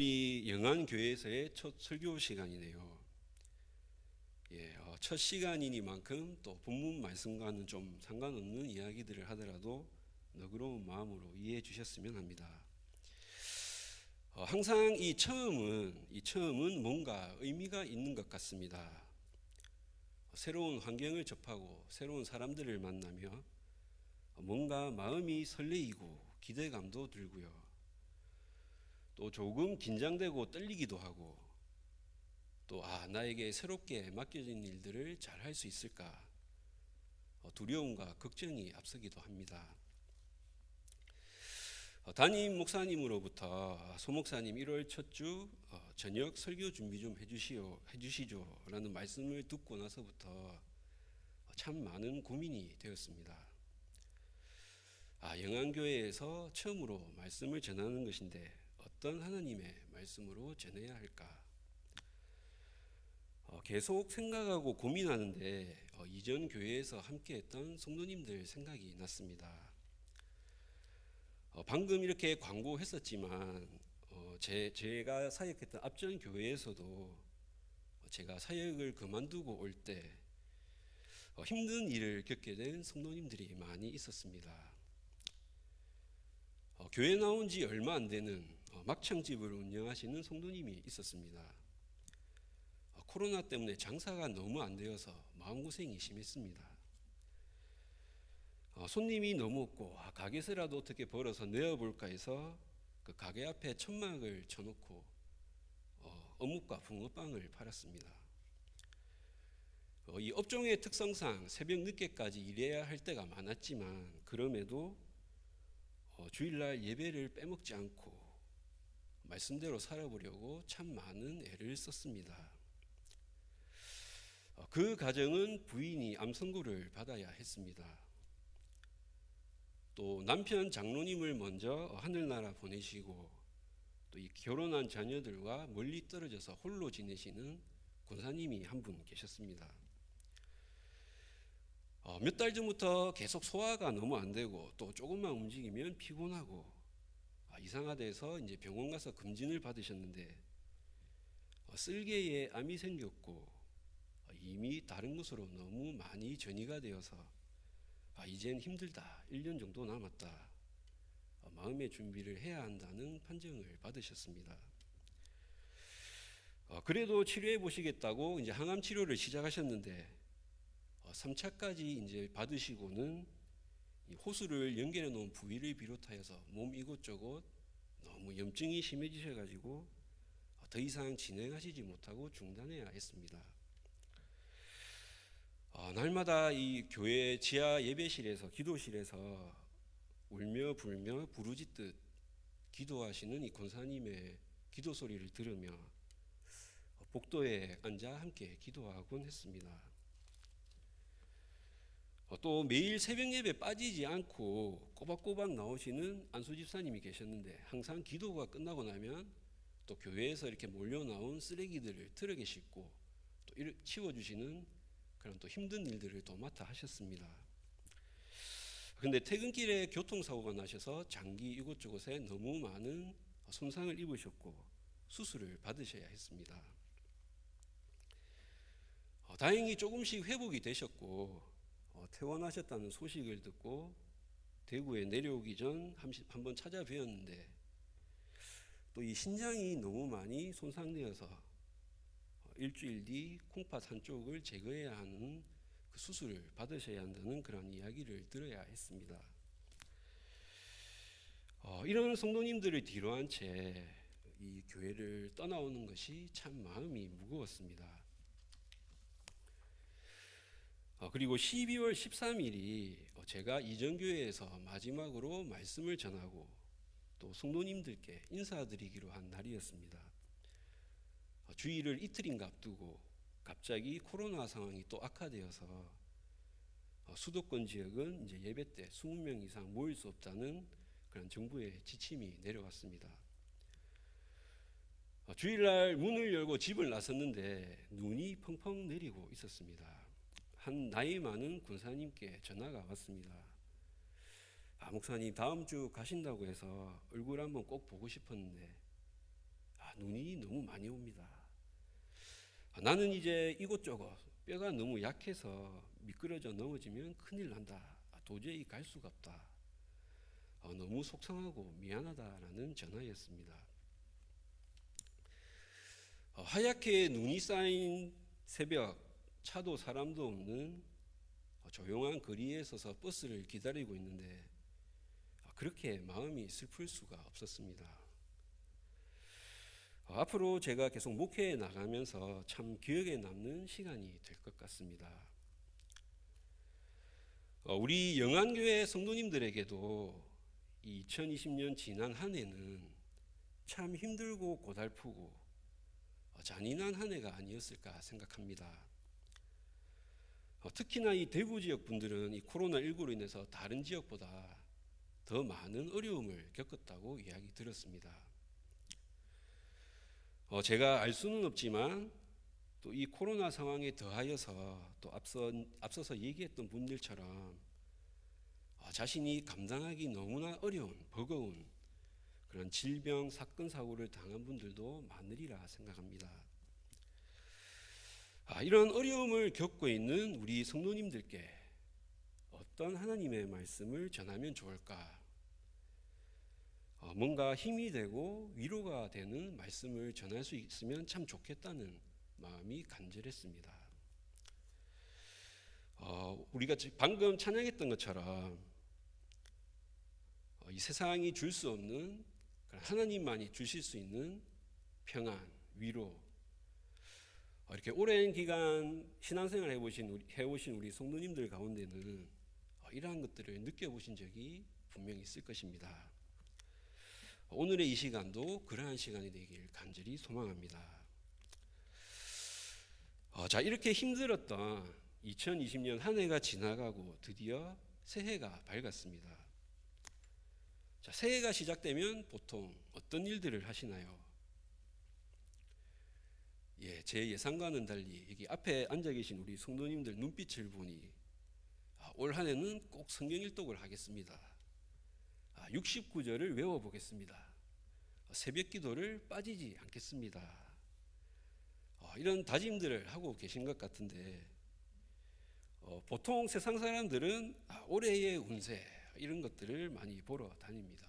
이 영안교회에서의 첫 설교 시간이네요. 첫 시간이니만큼 또 본문 말씀과는 좀 상관없는 이야기들을 하더라도 너그러운 마음으로 이해해 주셨으면 합니다. 항상 이 처음은 뭔가 의미가 있는 것 같습니다. 새로운 환경을 접하고 새로운 사람들을 만나며 뭔가 마음이 설레이고 기대감도 들고요. 또 조금 긴장되고 떨리기도 하고 또 나에게 새롭게 맡겨진 일들을 잘 할 수 있을까 두려움과 걱정이 앞서기도 합니다. 담임 목사님으로부터 소 목사님 1월 첫 주 저녁 설교 준비 좀 해주시죠 라는 말씀을 듣고 나서부터 참 많은 고민이 되었습니다. 영안교회에서 처음으로 말씀을 전하는 것인데 어떤 하나님의 말씀으로 전해야 할까? 계속 생각하고 고민하는데 이전 교회에서 함께했던 성도님들 생각이 났습니다. 방금 이렇게 광고했었지만 제가 사역했던 앞전 교회에서도 제가 사역을 그만두고 올 때 힘든 일을 겪게 된 성도님들이 많이 있었습니다. 교회 나온 지 얼마 안 되는 막창집을 운영하시는 성도님이 있었습니다. 코로나 때문에 장사가 너무 안 되어서 마음고생이 심했습니다. 손님이 너무 없고 가게세라도 어떻게 벌어서 내어볼까 해서 그 가게 앞에 천막을 쳐놓고 어묵과 붕어빵을 팔았습니다. 이 업종의 특성상 새벽 늦게까지 일해야 할 때가 많았지만 그럼에도 주일날 예배를 빼먹지 않고 말씀대로 살아보려고 참 많은 애를 썼습니다. 그 가정은 부인이 암 선고를 받아야 했습니다. 또 남편 장로님을 먼저 하늘나라 보내시고 또 이 결혼한 자녀들과 멀리 떨어져서 홀로 지내시는 권사님이 한 분 계셨습니다. 몇 달 전부터 계속 소화가 너무 안 되고 또 조금만 움직이면 피곤하고 이상하다 해서 이제 병원 가서 검진을 받으셨는데 쓸개에 암이 생겼고 이미 다른 곳으로 너무 많이 전이가 되어서 이젠 힘들다. 1년 정도 남았다. 마음의 준비를 해야 한다는 판정을 받으셨습니다. 그래도 치료해 보시겠다고 이제 항암 치료를 시작하셨는데 3차까지 이제 받으시고는 호수를 연결해 놓은 부위를 비롯하여서 몸 이곳저곳 너무 염증이 심해지셔 가지고 더 이상 진행하시지 못하고 중단해야 했습니다. 날마다 이 교회 지하 예배실에서 기도실에서 울며 불며 부르짖듯 기도하시는 이 권사님의 기도 소리를 들으며 복도에 앉아 함께 기도하곤 했습니다. 또 매일 새벽 예배 빠지지 않고 꼬박꼬박 나오시는 안수 집사님이 계셨는데 항상 기도가 끝나고 나면 또 교회에서 이렇게 몰려 나온 쓰레기들을 트럭에 싣고 또 치워주시는 그런 또 힘든 일들을 또 맡아 하셨습니다. 그런데 퇴근길에 교통사고가 나셔서 장기 이곳저곳에 너무 많은 손상을 입으셨고 수술을 받으셔야 했습니다. 다행히 조금씩 회복이 되셨고 퇴원하셨다는 소식을 듣고 대구에 내려오기 전 한번 찾아뵈었는데 또 이 신장이 너무 많이 손상되어서 일주일 뒤 콩팥 한쪽을 제거해야 하는 그 수술을 받으셔야 한다는 그런 이야기를 들어야 했습니다. 이런 성도님들을 뒤로한 채 이 교회를 떠나오는 것이 참 마음이 무거웠습니다. 그리고 12월 13일이 제가 이전 교회에서 마지막으로 말씀을 전하고 또 성도님들께 인사드리기로 한 날이었습니다. 주일을 이틀인가 앞두고 갑자기 코로나 상황이 또 악화되어서 수도권 지역은 이제 예배 때 20명 이상 모일 수 없다는 그런 정부의 지침이 내려왔습니다. 주일날 문을 열고 집을 나섰는데 눈이 펑펑 내리고 있었습니다. 한 나이 많은 군사님께 전화가 왔습니다. 목사님 다음 주 가신다고 해서 얼굴 한번 꼭 보고 싶었는데 눈이 너무 많이 옵니다. 나는 이제 이곳저곳 뼈가 너무 약해서 미끄러져 넘어지면 큰일 난다. 도저히 갈 수가 없다. 너무 속상하고 미안하다라는 전화였습니다. 하얗게 눈이 쌓인 새벽, 차도 사람도 없는 조용한 거리에 서서 버스를 기다리고 있는데 그렇게 마음이 슬플 수가 없었습니다. 앞으로 제가 계속 목회에 나가면서 참 기억에 남는 시간이 될 것 같습니다. 우리 영안교회 성도님들에게도 2020년 지난 한 해는 참 힘들고 고달프고 잔인한 한 해가 아니었을까 생각합니다. 특히나 이 대구 지역 분들은 이 코로나19로 인해서 다른 지역보다 더 많은 어려움을 겪었다고 이야기 들었습니다. 제가 알 수는 없지만 또 이 코로나 상황에 더하여서 또 앞서서 얘기했던 분들처럼 자신이 감당하기 너무나 어려운 버거운 그런 질병, 사건, 사고를 당한 분들도 많으리라 생각합니다. 이런 어려움을 겪고 있는 우리 성도님들께 어떤 하나님의 말씀을 전하면 좋을까? 뭔가 힘이 되고 위로가 되는 말씀을 전할 수 있으면 참 좋겠다는 마음이 간절했습니다. 우리가 방금 찬양했던 것처럼 이 세상이 줄 수 없는 하나님만이 주실 수 있는 평안, 위로, 이렇게 오랜 기간 신앙생활 해오신 우리 성도님들 가운데는 이러한 것들을 느껴보신 적이 분명히 있을 것입니다. 오늘의 이 시간도 그러한 시간이 되길 간절히 소망합니다. 자, 이렇게 힘들었던 2020년 한 해가 지나가고 드디어 새해가 밝았습니다. 자, 새해가 시작되면 보통 어떤 일들을 하시나요? 제 예상과는 달리 여기 앞에 앉아 계신 우리 성도님들 눈빛을 보니 올 한 해는 꼭 성경 일독을 하겠습니다. 69절을 외워보겠습니다. 새벽 기도를 빠지지 않겠습니다. 이런 다짐들을 하고 계신 것 같은데 보통 세상 사람들은 올해의 운세 이런 것들을 많이 보러 다닙니다.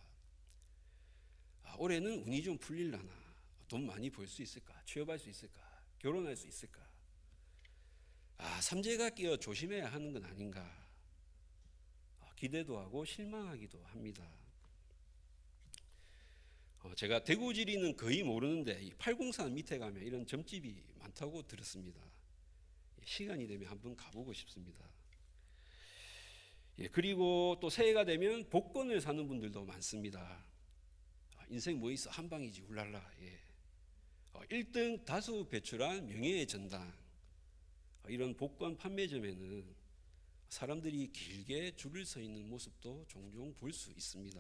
올해는 운이 좀 풀릴라나, 돈 많이 벌 수 있을까, 취업할 수 있을까, 결혼할 수 있을까, 삼재가 끼어 조심해야 하는 건 아닌가, 기대도 하고 실망하기도 합니다. 제가 대구 지리는 거의 모르는데 이 팔공산 밑에 가면 이런 점집이 많다고 들었습니다. 시간이 되면 한번 가보고 싶습니다. 그리고 또 새해가 되면 복권을 사는 분들도 많습니다. 인생 뭐 있어 한 방이지 울랄라. 1등 다수 배출한 명예의 전당, 이런 복권 판매점에는 사람들이 길게 줄을 서 있는 모습도 종종 볼 수 있습니다.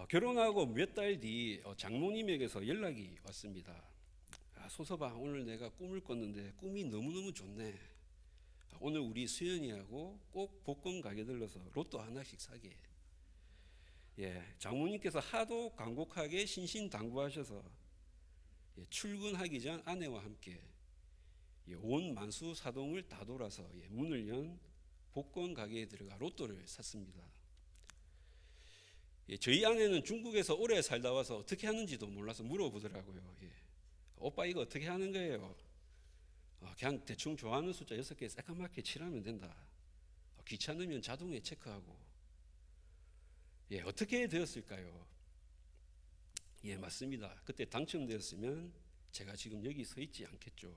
결혼하고 몇 달 뒤 장모님에게서 연락이 왔습니다. 소서방, 오늘 내가 꿈을 꿨는데 꿈이 너무너무 좋네. 오늘 우리 수연이하고 꼭 복권 가게 들러서 로또 하나씩 사게. 장모님께서 하도 간곡하게 신신당부하셔서 출근하기 전 아내와 함께 온 만수 사동을 다 돌아서 문을 연 복권 가게에 들어가 로또를 샀습니다. 저희 아내는 중국에서 오래 살다 와서 어떻게 하는지도 몰라서 물어보더라고요. 오빠 이거 어떻게 하는 거예요? 그냥 대충 좋아하는 숫자 6개 새까맣게 칠하면 된다. 귀찮으면 자동에 체크하고. 어떻게 되었을까요? 맞습니다. 그때 당첨되었으면 제가 지금 여기 서 있지 않겠죠.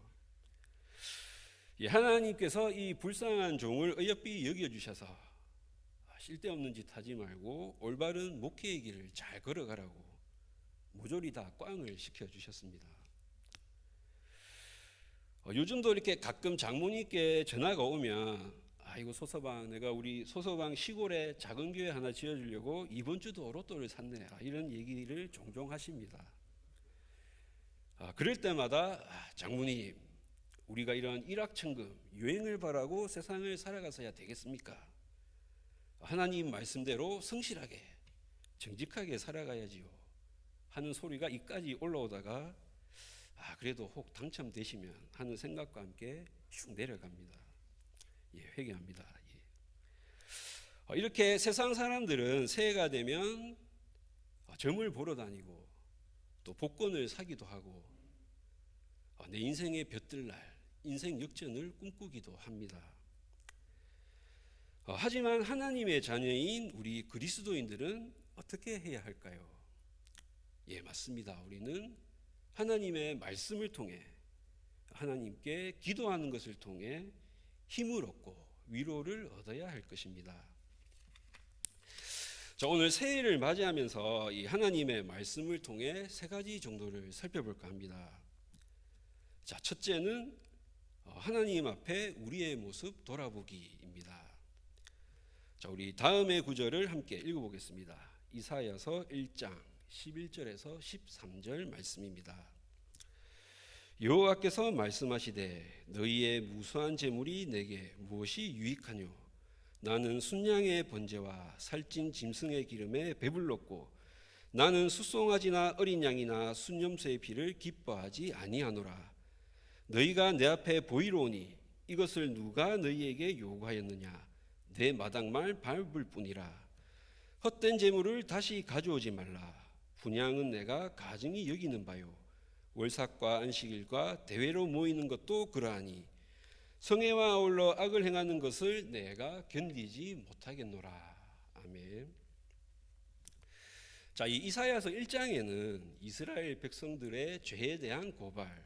하나님께서 이 불쌍한 종을 어여삐 여겨주셔서 쓸데없는 짓 하지 말고 올바른 목회의 길을 잘 걸어가라고 모조리 다 꽝을 시켜주셨습니다. 요즘도 이렇게 가끔 장모님께 전화가 오면 아이고 소서방, 내가 우리 소서방 시골에 작은 교회 하나 지어주려고 이번 주도 로또를 샀네, 이런 얘기를 종종 하십니다. 그럴 때마다 장모님, 우리가 이런 일확천금 유행을 바라고 세상을 살아가서야 되겠습니까? 하나님 말씀대로 성실하게 정직하게 살아가야지요 하는 소리가 이까지 올라오다가 그래도 혹 당첨되시면 하는 생각과 함께 슉 내려갑니다. 회개합니다. 이렇게 세상 사람들은 새해가 되면 점을 보러 다니고 또 복권을 사기도 하고 내 인생의 볕들날 인생 역전을 꿈꾸기도 합니다. 하지만 하나님의 자녀인 우리 그리스도인들은 어떻게 해야 할까요? 맞습니다. 우리는 하나님의 말씀을 통해 하나님께 기도하는 것을 통해 힘을 얻고 위로를 얻어야 할 것입니다. 자, 오늘 새해를 맞이하면서 이 하나님의 말씀을 통해 세 가지 정도를 살펴볼까 합니다. 자, 첫째는 하나님 앞에 우리의 모습 돌아보기입니다. 자, 우리 다음의 구절을 함께 읽어보겠습니다. 이사야서 1장 11절에서 13절 말씀입니다. 여호와께서 말씀하시되 너희의 무수한 재물이 내게 무엇이 유익하뇨? 나는 순양의 번제와 살찐 짐승의 기름에 배불렀고 나는 숫송아지나 어린 양이나 순염소의 피를 기뻐하지 아니하노라. 너희가 내 앞에 보이러 오니 이것을 누가 너희에게 요구하였느냐? 내 마당말 밟을 뿐이라. 헛된 재물을 다시 가져오지 말라. 분향은 내가 가증히 여기는 바요. 월삭과 안식일과 대회로 모이는 것도 그러하니 성회와 아울러 악을 행하는 것을 내가 견디지 못하겠노라. 아멘. 자, 이 이사야서 1장에는 이스라엘 백성들의 죄에 대한 고발,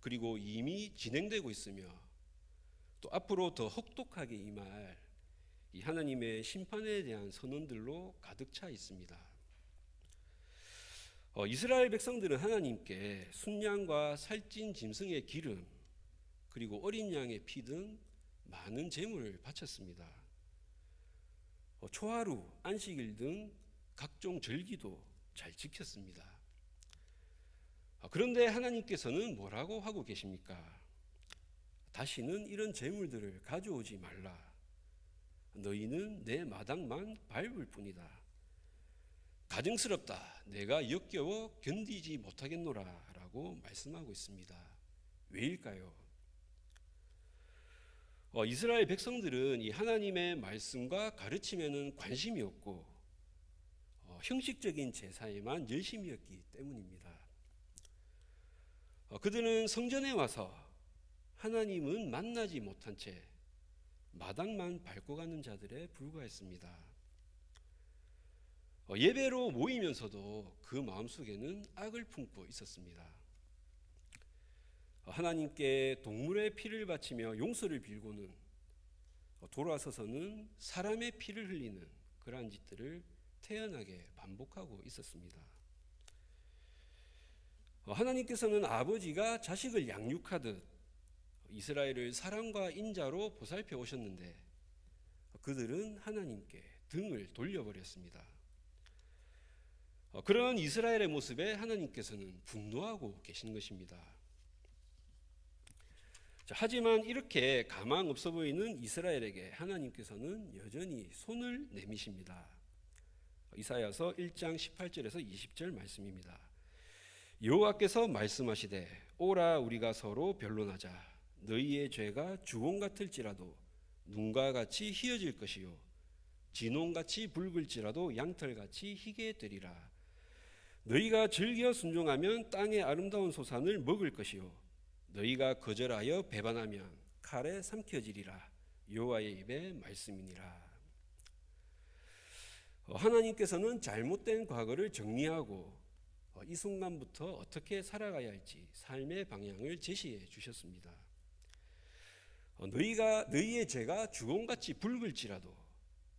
그리고 이미 진행되고 있으며 또 앞으로 더 혹독하게 임할 이 하나님의 심판에 대한 선언들로 가득 차 있습니다. 이스라엘 백성들은 하나님께 순양과 살찐 짐승의 기름 그리고 어린 양의 피 등 많은 제물을 바쳤습니다. 초하루, 안식일 등 각종 절기도 잘 지켰습니다. 그런데 하나님께서는 뭐라고 하고 계십니까? 다시는 이런 제물들을 가져오지 말라. 너희는 내 마당만 밟을 뿐이다. 가증스럽다. 내가 역겨워 견디지 못하겠노라 라고 말씀하고 있습니다. 왜일까요? 이스라엘 백성들은 이 하나님의 말씀과 가르침에는 관심이 없고 형식적인 제사에만 열심이었기 때문입니다. 그들은 성전에 와서 하나님은 만나지 못한 채 마당만 밟고 가는 자들에 불과했습니다. 예배로 모이면서도 그 마음속에는 악을 품고 있었습니다. 하나님께 동물의 피를 바치며 용서를 빌고는 돌아서서는 사람의 피를 흘리는 그러한 짓들을 태연하게 반복하고 있었습니다. 하나님께서는 아버지가 자식을 양육하듯 이스라엘을 사랑과 인자로 보살펴 오셨는데 그들은 하나님께 등을 돌려버렸습니다. 그런 이스라엘의 모습에 하나님께서는 분노하고 계신 것입니다. 하지만 이렇게 가망 없어 보이는 이스라엘에게 하나님께서는 여전히 손을 내미십니다. 이사야서 1장 18절에서 20절 말씀입니다. 여호와께서 말씀하시되 오라 우리가 서로 변론하자. 너희의 죄가 주홍 같을지라도 눈과 같이 희어질 것이요 진홍같이 붉을지라도 양털같이 희게 되리라. 너희가 즐겨 순종하면 땅의 아름다운 소산을 먹을 것이요 너희가 거절하여 배반하면 칼에 삼켜지리라. 여호와의 입의 말씀이니라. 하나님께서는 잘못된 과거를 정리하고 이 순간부터 어떻게 살아가야 할지 삶의 방향을 제시해 주셨습니다. 너희의 죄가 주홍같이 붉을지라도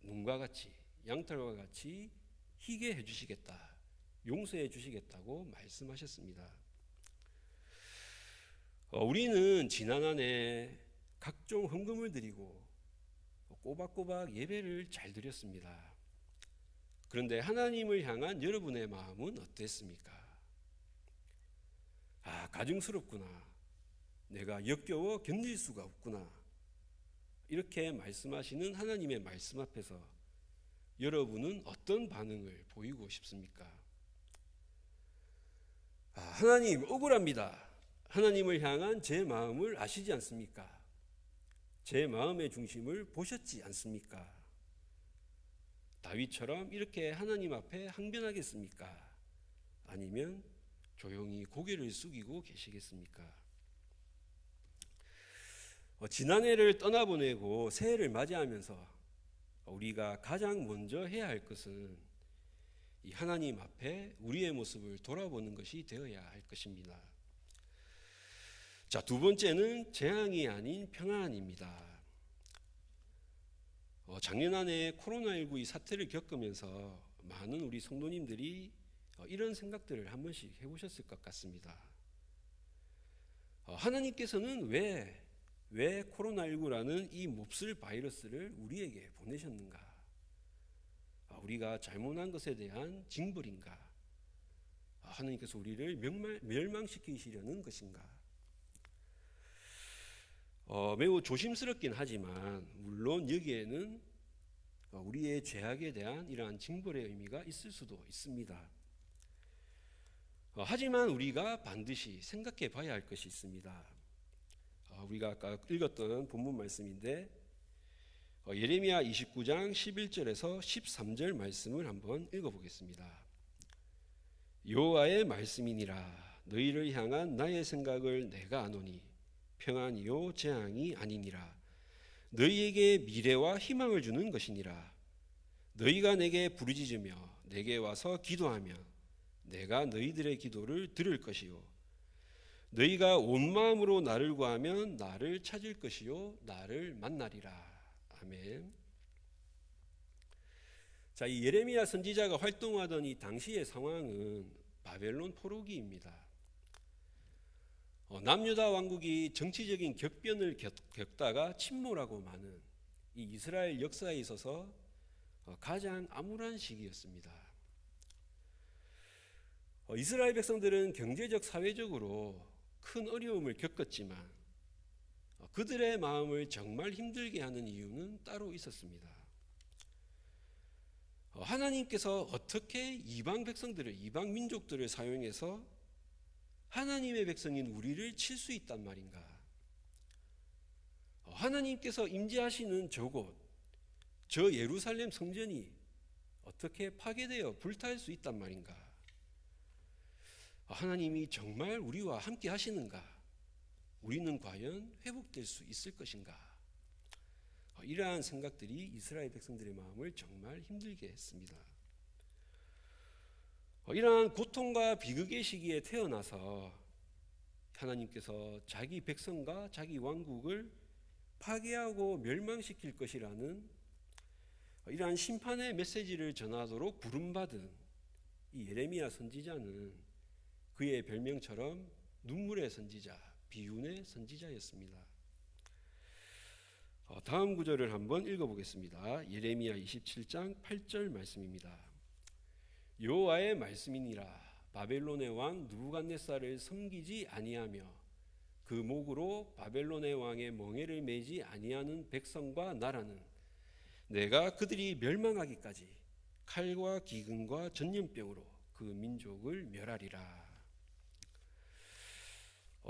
눈과 같이 양털과 같이 희게 해주시겠다, 용서해 주시겠다고 말씀하셨습니다. 우리는 지난 한 해 각종 헌금을 드리고 꼬박꼬박 예배를 잘 드렸습니다. 그런데 하나님을 향한 여러분의 마음은 어땠습니까? 가증스럽구나. 내가 역겨워 견딜 수가 없구나. 이렇게 말씀하시는 하나님의 말씀 앞에서 여러분은 어떤 반응을 보이고 싶습니까? 하나님 억울합니다. 하나님을 향한 제 마음을 아시지 않습니까? 제 마음의 중심을 보셨지 않습니까? 다윗처럼 이렇게 하나님 앞에 항변하겠습니까? 아니면 조용히 고개를 숙이고 계시겠습니까? 지난해를 떠나보내고 새해를 맞이하면서 우리가 가장 먼저 해야 할 것은 이 하나님 앞에 우리의 모습을 돌아보는 것이 되어야 할 것입니다. 자, 두 번째는 재앙이 아닌 평안입니다. 작년 한 해 코로나19 이 사태를 겪으면서 많은 우리 성도님들이 이런 생각들을 한 번씩 해보셨을 것 같습니다. 하나님께서는 왜 코로나19라는 이 몹쓸 바이러스를 우리에게 보내셨는가? 우리가 잘못한 것에 대한 징벌인가? 하나님께서 우리를 멸망시키시려는 것인가? 매우 조심스럽긴 하지만 물론 여기에는 우리의 죄악에 대한 이러한 징벌의 의미가 있을 수도 있습니다. 하지만 우리가 반드시 생각해 봐야 할 것이 있습니다. 우리가 아까 읽었던 본문 말씀인데 예레미야 29장 11절에서 13절 말씀을 한번 읽어보겠습니다. 여호와의 말씀이니라. 너희를 향한 나의 생각을 내가 아노니 평안이요 재앙이 아니니라. 너희에게 미래와 희망을 주는 것이니라. 너희가 내게 부르짖으며 내게 와서 기도하며 내가 너희들의 기도를 들을 것이요 너희가 온 마음으로 나를 구하면 나를 찾을 것이요 나를 만나리라. 아멘. 자, 이 예레미야 선지자가 활동하던 이 당시의 상황은 바벨론 포로기입니다. 남유다 왕국이 정치적인 격변을 겪다가 침몰하고 마는 이 이스라엘 역사에 있어서 가장 암울한 시기였습니다. 이스라엘 백성들은 경제적, 사회적으로 큰 어려움을 겪었지만 그들의 마음을 정말 힘들게 하는 이유는 따로 있었습니다. 하나님께서 어떻게 이방 백성들을, 이방 민족들을 사용해서 하나님의 백성인 우리를 칠 수 있단 말인가? 하나님께서 임재하시는 저곳, 저 예루살렘 성전이 어떻게 파괴되어 불탈 수 있단 말인가? 하나님이 정말 우리와 함께 하시는가? 우리는 과연 회복될 수 있을 것인가? 이러한 생각들이 이스라엘 백성들의 마음을 정말 힘들게 했습니다. 이러한 고통과 비극의 시기에 태어나서 하나님께서 자기 백성과 자기 왕국을 파괴하고 멸망시킬 것이라는 이러한 심판의 메시지를 전하도록 부름받은 이 예레미야 선지자는 그의 별명처럼 눈물의 선지자, 비운의 선지자였습니다. 다음 구절을 한번 읽어보겠습니다. 예레미야 27장 8절 말씀입니다. 여호와의 말씀이니라. 바벨론의 왕 느부갓네살을 섬기지 아니하며 그 목으로 바벨론의 왕의 멍에를 매지 아니하는 백성과 나라는 내가 그들이 멸망하기까지 칼과 기근과 전염병으로 그 민족을 멸하리라.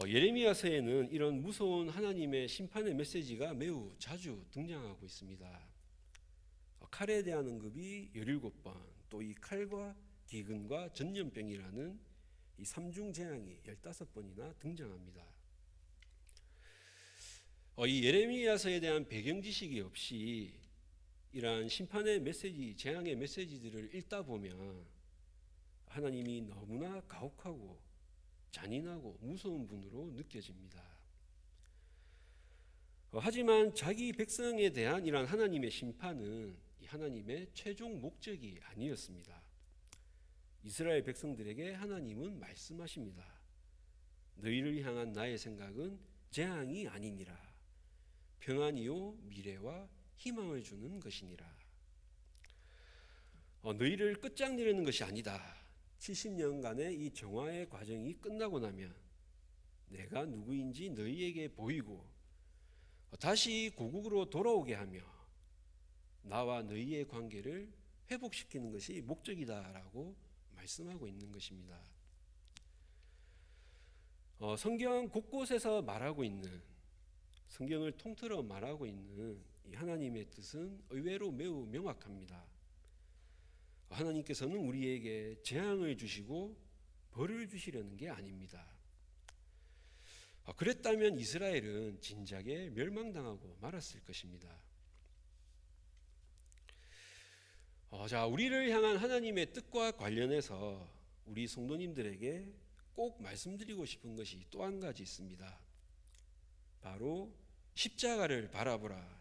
예레미야서에는 이런 무서운 하나님의 심판의 메시지가 매우 자주 등장하고 있습니다. 칼에 대한 언급이 17번, 또 이 칼과 기근과 전염병이라는 이 삼중 재앙이 15번이나 등장합니다. 이 예레미야서에 대한 배경 지식이 없이 이러한 심판의 메시지, 재앙의 메시지들을 읽다 보면 하나님이 너무나 가혹하고 잔인하고 무서운 분으로 느껴집니다. 하지만 자기 백성에 대한 이러한 하나님의 심판은 하나님의 최종 목적이 아니었습니다. 이스라엘 백성들에게 하나님은 말씀하십니다. 너희를 향한 나의 생각은 재앙이 아니니라. 평안이요 미래와 희망을 주는 것이니라. 너희를 끝장내려는 것이 아니다. 70년간의 이 정화의 과정이 끝나고 나면 내가 누구인지 너희에게 보이고 다시 고국으로 돌아오게 하며 나와 너희의 관계를 회복시키는 것이 목적이다라고 말씀하고 있는 것입니다. 성경 곳곳에서 말하고 있는, 성경을 통틀어 말하고 있는 이 하나님의 뜻은 의외로 매우 명확합니다. 하나님께서는 우리에게 재앙을 주시고 벌을 주시려는 게 아닙니다. 그랬다면 이스라엘은 진작에 멸망당하고 말았을 것입니다. 자, 우리를 향한 하나님의 뜻과 관련해서 우리 성도님들에게 꼭 말씀드리고 싶은 것이 또 한 가지 있습니다. 바로 십자가를 바라보라.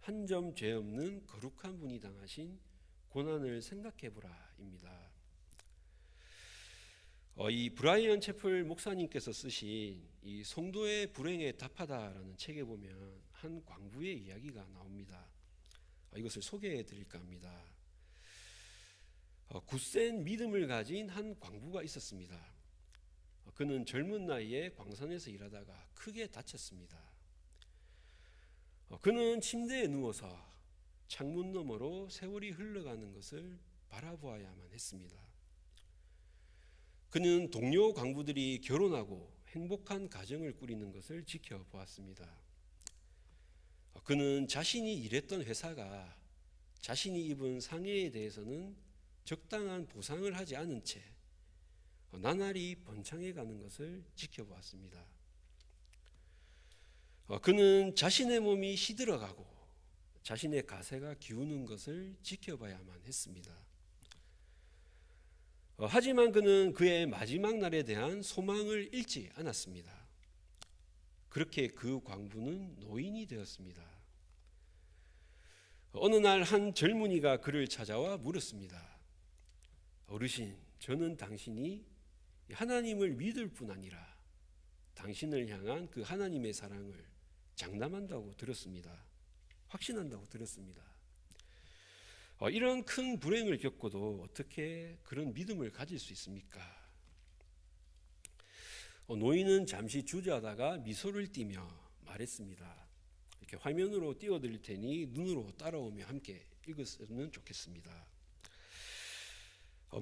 한 점 죄 없는 거룩한 분이 당하신 고난을 생각해보라입니다. 이 브라이언 채플 목사님께서 쓰신 이 성도의 불행에 답하다라는 책에 보면 한 광부의 이야기가 나옵니다. 이것을 소개해 드릴까 합니다. 굳센 믿음을 가진 한 광부가 있었습니다. 그는 젊은 나이에 광산에서 일하다가 크게 다쳤습니다. 그는 침대에 누워서 창문 너머로 세월이 흘러가는 것을 바라보아야만 했습니다. 그는 동료 광부들이 결혼하고 행복한 가정을 꾸리는 것을 지켜보았습니다. 그는 자신이 일했던 회사가 자신이 입은 상해에 대해서는 적당한 보상을 하지 않은 채 나날이 번창해 가는 것을 지켜보았습니다. 그는 자신의 몸이 시들어가고 자신의 가세가 기우는 것을 지켜봐야만 했습니다. 하지만 그는 그의 마지막 날에 대한 소망을 잃지 않았습니다. 그렇게 그 광부는 노인이 되었습니다. 어느 날 한 젊은이가 그를 찾아와 물었습니다. 어르신, 저는 당신이 하나님을 믿을 뿐 아니라 당신을 향한 그 하나님의 사랑을 장담한다고 들었습니다. 확신한다고 들었습니다. 이런 큰 불행을 겪고도 어떻게 그런 믿음을 가질 수 있습니까? 노인은 잠시 주저하다가 미소를 띠며 말했습니다. 이렇게 화면으로 띄워드릴 테니 눈으로 따라오며 함께 읽었으면 좋겠습니다.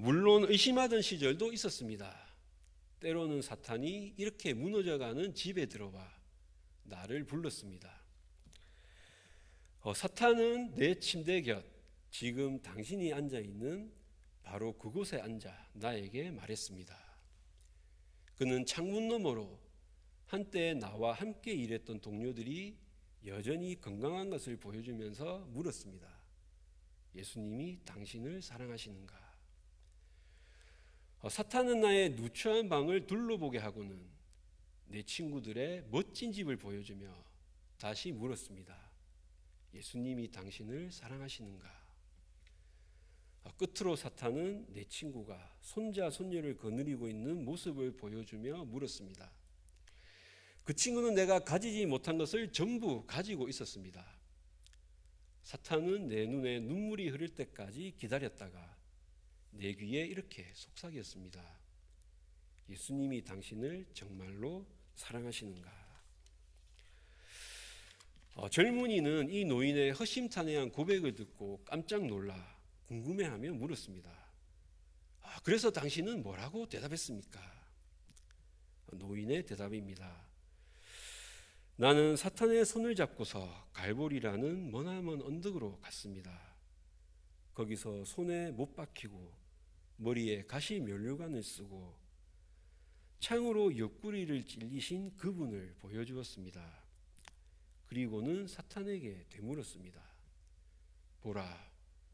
물론 의심하던 시절도 있었습니다. 때로는 사탄이 이렇게 무너져가는 집에 들어와 나를 불렀습니다. 사탄은 내 침대 곁, 지금 당신이 앉아있는 바로 그곳에 앉아 나에게 말했습니다. 그는 창문 너머로 한때 나와 함께 일했던 동료들이 여전히 건강한 것을 보여주면서 물었습니다. 예수님이 당신을 사랑하시는가? 사탄은 나의 누추한 방을 둘러보게 하고는 내 친구들의 멋진 집을 보여주며 다시 물었습니다. 예수님이 당신을 사랑하시는가? 끝으로 사탄은 내 친구가 손자 손녀를 거느리고 있는 모습을 보여주며 물었습니다. 그 친구는 내가 가지지 못한 것을 전부 가지고 있었습니다. 사탄은 내 눈에 눈물이 흐를 때까지 기다렸다가 내 귀에 이렇게 속삭였습니다. 예수님이 당신을 정말로 사랑하시는가? 젊은이는 이 노인의 허심탄회한 고백을 듣고 깜짝 놀라 궁금해하며 물었습니다. 그래서 당신은 뭐라고 대답했습니까? 노인의 대답입니다. 나는 사탄의 손을 잡고서 갈보리라는 머나먼 언덕으로 갔습니다. 거기서 손에 못 박히고 머리에 가시 면류관을 쓰고 창으로 옆구리를 찔리신 그분을 보여주었습니다. 그리고는 사탄에게 되물었습니다. 보라,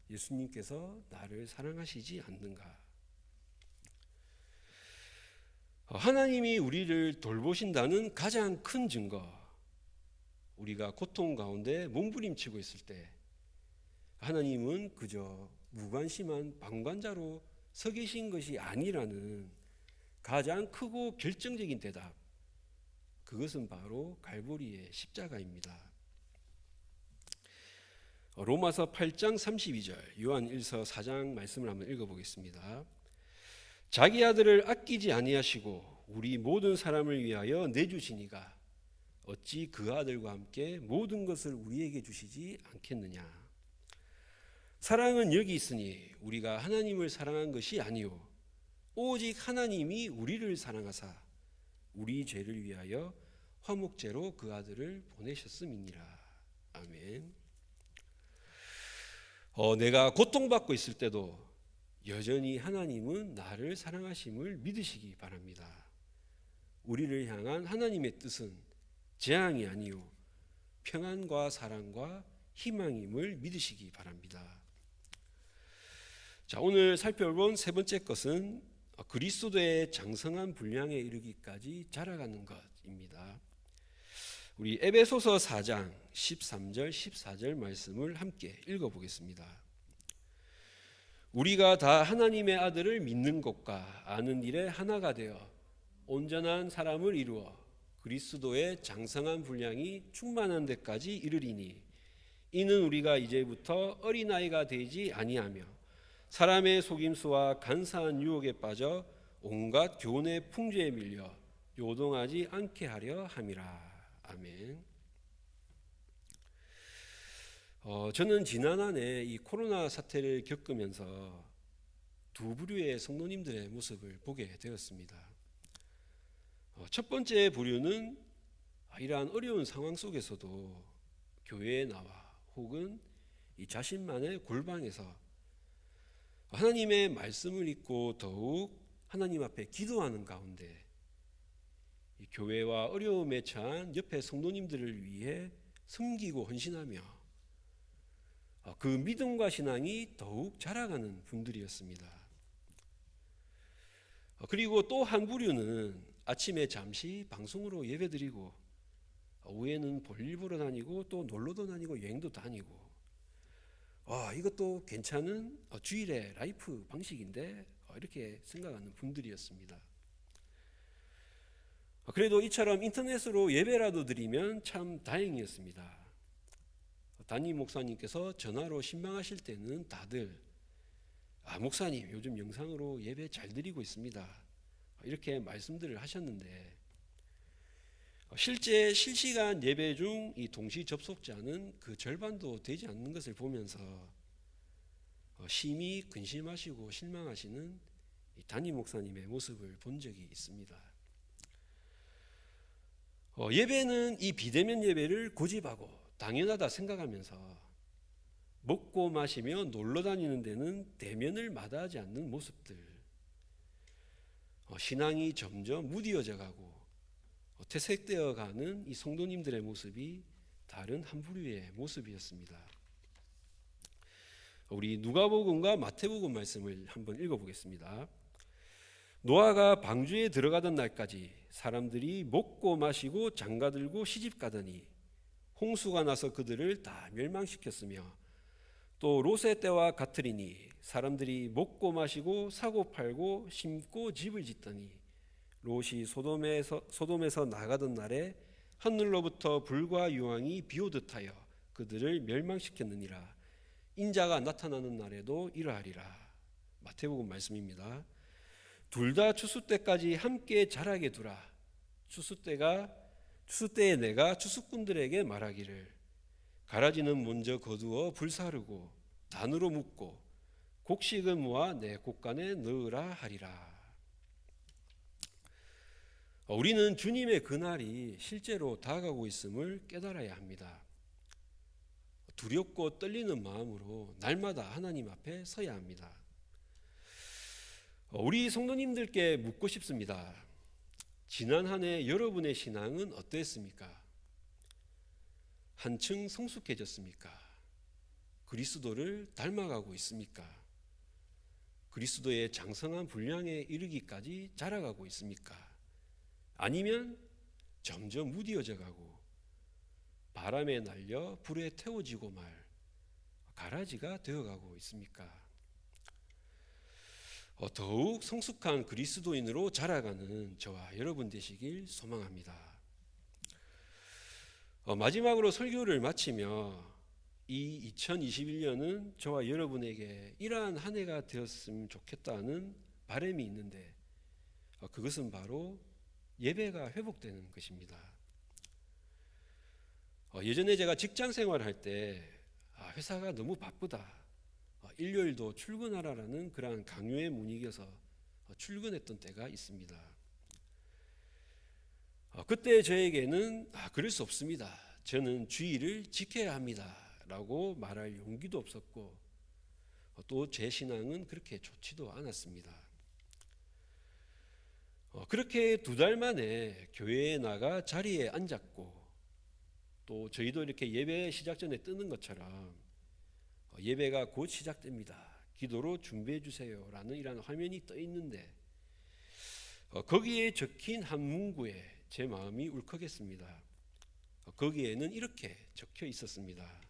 예수님께서 나를 사랑하시지 않는가? 하나님이 우리를 돌보신다는 가장 큰 증거, 우리가 고통 가운데 몸부림치고 있을 때 하나님은 그저 무관심한 방관자로 서 계신 것이 아니라는 가장 크고 결정적인 대답, 그것은 바로 갈보리의 십자가입니다. 로마서 8장 32절, 요한 1서 4장 말씀을 한번 읽어보겠습니다. 자기 아들을 아끼지 아니하시고 우리 모든 사람을 위하여 내주시니가 어찌 그 아들과 함께 모든 것을 우리에게 주시지 않겠느냐. 사랑은 여기 있으니 우리가 하나님을 사랑한 것이 아니요 오직 하나님이 우리를 사랑하사 우리 죄를 위하여 화목제로 그 아들을 보내셨음이니라. 아멘. 내가 고통받고 있을 때도 여전히 하나님은 나를 사랑하심을 믿으시기 바랍니다. 우리를 향한 하나님의 뜻은 재앙이 아니요 평안과 사랑과 희망임을 믿으시기 바랍니다. 자, 오늘 살펴볼 세 번째 것은 그리스도의 장성한 분량에 이르기까지 자라가는 것입니다. 우리 에베소서 4장 13절 14절 말씀을 함께 읽어보겠습니다. 우리가 다 하나님의 아들을 믿는 것과 아는 일에 하나가 되어 온전한 사람을 이루어 그리스도의 장성한 분량이 충만한 데까지 이르리니 이는 우리가 이제부터 어린아이가 되지 아니하며 사람의 속임수와 간사한 유혹에 빠져 온갖 교훈의 풍조에 밀려 요동하지 않게 하려 함이라. 아멘. 저는 지난 한 해 이 코로나 사태를 겪으면서 두 부류의 성도님들의 모습을 보게 되었습니다. 첫 번째 부류는 이러한 어려운 상황 속에서도 교회에 나와 혹은 이 자신만의 골방에서 하나님의 말씀을 읽고 더욱 하나님 앞에 기도하는 가운데 이 교회와 어려움에 처한 옆에 성도님들을 위해 섬기고 헌신하며 그 믿음과 신앙이 더욱 자라가는 분들이었습니다. 그리고 또 한 부류는 아침에 잠시 방송으로 예배드리고 오후에는 볼일 보러 다니고 또 놀러도 다니고 여행도 다니고 이것도 괜찮은 주일의 라이프 방식인데 이렇게 생각하는 분들이었습니다. 그래도 이처럼 인터넷으로 예배라도 드리면 참 다행이었습니다. 담임 목사님께서 전화로 신방하실 때는 다들 목사님 요즘 영상으로 예배 잘 드리고 있습니다. 이렇게 말씀들을 하셨는데 실제 실시간 예배 중 이 동시 접속자는 그 절반도 되지 않는 것을 보면서 심히 근심하시고 실망하시는 이 담임 목사님의 모습을 본 적이 있습니다. 예배는 이 비대면 예배를 고집하고 당연하다 생각하면서 먹고 마시며 놀러 다니는 데는 대면을 마다하지 않는 모습들, 신앙이 점점 무디어져 가고 퇴색되어 가는 이 성도님들의 모습이 다른 한 부류의 모습이었습니다. 우리 누가복음과 마태복음 말씀을 한번 읽어보겠습니다. 노아가 방주에 들어가던 날까지 사람들이 먹고 마시고 장가들고 시집가더니 홍수가 나서 그들을 다 멸망시켰으며 또 롯의 때와 같으리니 사람들이 먹고 마시고 사고 팔고 심고 집을 짓더니 롯이 소돔에서 나가던 날에 하늘로부터 불과 유황이 비오듯 하여 그들을 멸망시켰느니라. 인자가 나타나는 날에도 이러하리라. 마태복음 말씀입니다. 둘 다 추수 때까지 함께 자라게 두라. 추수 때에 내가 추수꾼들에게 말하기를 가라지는 먼저 거두어 불사르고 단으로 묶고 곡식은 모아 내 곡간에 넣으라 하리라. 우리는 주님의 그날이 실제로 다가가고 있음을 깨달아야 합니다. 두렵고 떨리는 마음으로 날마다 하나님 앞에 서야 합니다. 우리 성도님들께 묻고 싶습니다. 지난 한 해 여러분의 신앙은 어땠습니까? 한층 성숙해졌습니까? 그리스도를 닮아가고 있습니까? 그리스도의 장성한 분량에 이르기까지 자라가고 있습니까? 아니면 점점 무디어져 가고 바람에 날려 불에 태워지고 말 가라지가 되어가고 있습니까? 더욱 성숙한 그리스도인으로 자라가는 저와 여러분 되시길 소망합니다. 마지막으로 설교를 마치며 이 2021년은 저와 여러분에게 이러한 한 해가 되었으면 좋겠다는 바람이 있는데 그것은 바로 예배가 회복되는 것입니다. 예전에 제가 직장 생활할 때 회사가 너무 바쁘다, 일요일도 출근하라라는 그러한 강요에 못 이겨서 출근했던 때가 있습니다. 그때 저에게는 그럴 수 없습니다. 저는 주의를 지켜야 합니다. 라고 말할 용기도 없었고 또 제 신앙은 그렇게 좋지도 않았습니다. 그렇게 2달 만에 교회에 나가 자리에 앉았고 또 저희도 이렇게 예배 시작 전에 뜨는 것처럼 예배가 곧 시작됩니다. 기도로 준비해 주세요. 라는 이런 화면이 떠 있는데 거기에 적힌 한 문구에 제 마음이 울컥했습니다. 거기에는 이렇게 적혀 있었습니다.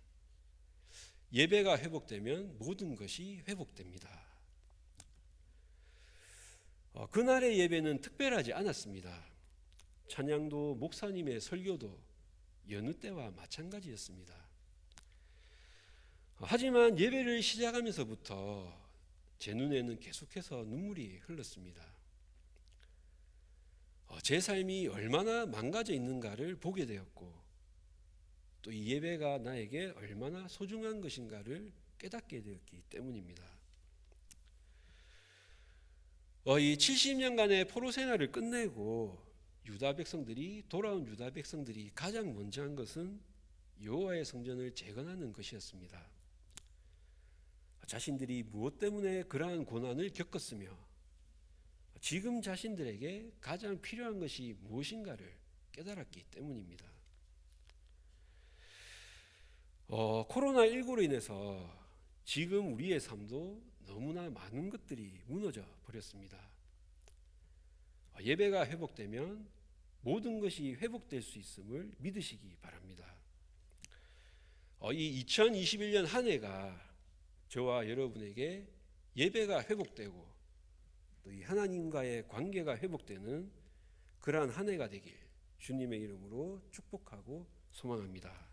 예배가 회복되면 모든 것이 회복됩니다. 그날의 예배는 특별하지 않았습니다. 찬양도 목사님의 설교도 여느 때와 마찬가지였습니다. 하지만 예배를 시작하면서부터 제 눈에는 계속해서 눈물이 흘렀습니다. 제 삶이 얼마나 망가져 있는가를 보게 되었고 또 이 예배가 나에게 얼마나 소중한 것인가를 깨닫게 되었기 때문입니다. 이 70년간의 포로 생활을 끝내고 돌아온 유다 백성들이 가장 먼저 한 것은 여호와의 성전을 재건하는 것이었습니다. 자신들이 무엇 때문에 그러한 고난을 겪었으며 지금 자신들에게 가장 필요한 것이 무엇인가를 깨달았기 때문입니다. 코로나19로 인해서 지금 우리의 삶도 너무나 많은 것들이 무너져 버렸습니다. 예배가 회복되면 모든 것이 회복될 수 있음을 믿으시기 바랍니다. 이 2021년 한 해가 저와 여러분에게 예배가 회복되고 또 이 하나님과의 관계가 회복되는 그러한 한 해가 되길 주님의 이름으로 축복하고 소망합니다.